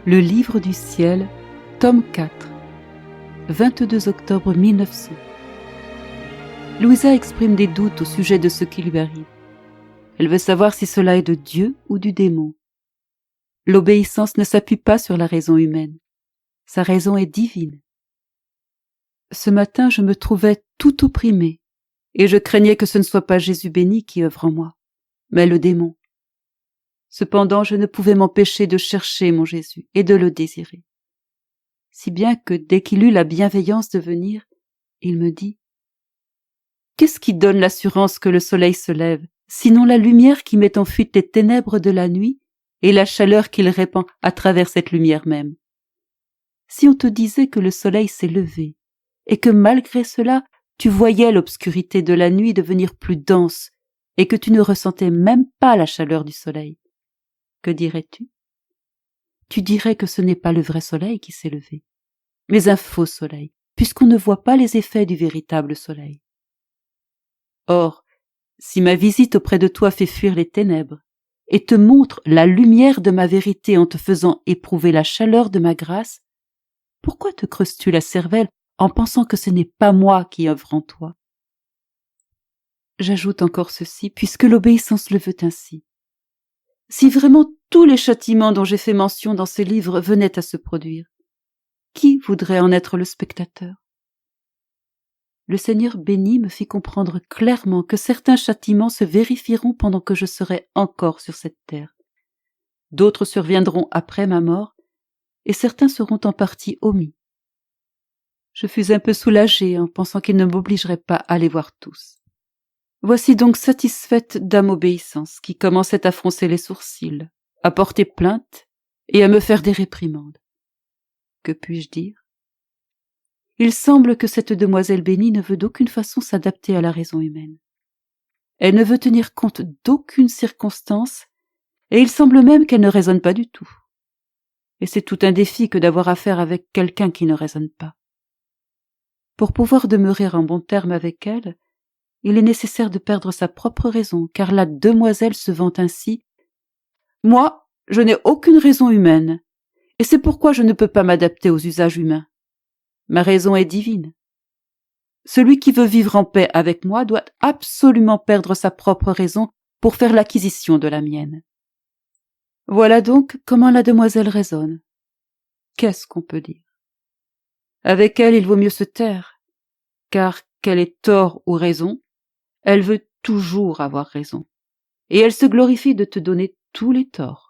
Le livre du ciel, tome 4, 22 octobre 1900. Louisa exprime des doutes au sujet de ce qui lui arrive. Elle veut savoir si cela est de Dieu ou du démon. L'obéissance ne s'appuie pas sur la raison humaine. Sa raison est divine. Ce matin, je me trouvais tout opprimée, et je craignais que ce ne soit pas Jésus béni qui œuvre en moi, mais le démon. Cependant, je ne pouvais m'empêcher de chercher mon Jésus et de le désirer. Si bien que, dès qu'il eut la bienveillance de venir, il me dit « Qu'est-ce qui donne l'assurance que le soleil se lève, sinon la lumière qui met en fuite les ténèbres de la nuit et la chaleur qu'il répand à travers cette lumière même? Si on te disait que le soleil s'est levé, et que malgré cela, tu voyais l'obscurité de la nuit devenir plus dense, et que tu ne ressentais même pas la chaleur du soleil, que dirais-tu? Tu dirais que ce n'est pas le vrai soleil qui s'est levé, mais un faux soleil, puisqu'on ne voit pas les effets du véritable soleil. Or, si ma visite auprès de toi fait fuir les ténèbres, et te montre la lumière de ma vérité en te faisant éprouver la chaleur de ma grâce, pourquoi te creuses-tu la cervelle en pensant que ce n'est pas moi qui œuvre en toi? J'ajoute encore ceci, puisque l'obéissance le veut ainsi. Si vraiment tous les châtiments dont j'ai fait mention dans ce livre venaient à se produire, qui voudrait en être le spectateur? Le Seigneur béni me fit comprendre clairement que certains châtiments se vérifieront pendant que je serai encore sur cette terre. D'autres surviendront après ma mort, et certains seront en partie omis. Je fus un peu soulagée en pensant qu'il ne m'obligerait pas à les voir tous. Voici donc satisfaite d'âme obéissance qui commençait à froncer les sourcils, à porter plainte et à me faire des réprimandes. Que puis-je dire? Il semble que cette demoiselle bénie ne veut d'aucune façon s'adapter à la raison humaine. Elle ne veut tenir compte d'aucune circonstance, et il semble même qu'elle ne raisonne pas du tout. Et c'est tout un défi que d'avoir affaire avec quelqu'un qui ne raisonne pas. Pour pouvoir demeurer en bon terme avec elle, il est nécessaire de perdre sa propre raison, car la demoiselle se vante ainsi. « Moi, je n'ai aucune raison humaine, et c'est pourquoi je ne peux pas m'adapter aux usages humains. Ma raison est divine. Celui qui veut vivre en paix avec moi doit absolument perdre sa propre raison pour faire l'acquisition de la mienne. » Voilà donc comment la demoiselle raisonne. Qu'est-ce qu'on peut dire? Avec elle, il vaut mieux se taire, car qu'elle ait tort ou raison, elle veut toujours avoir raison, et elle se glorifie de te donner tous les torts.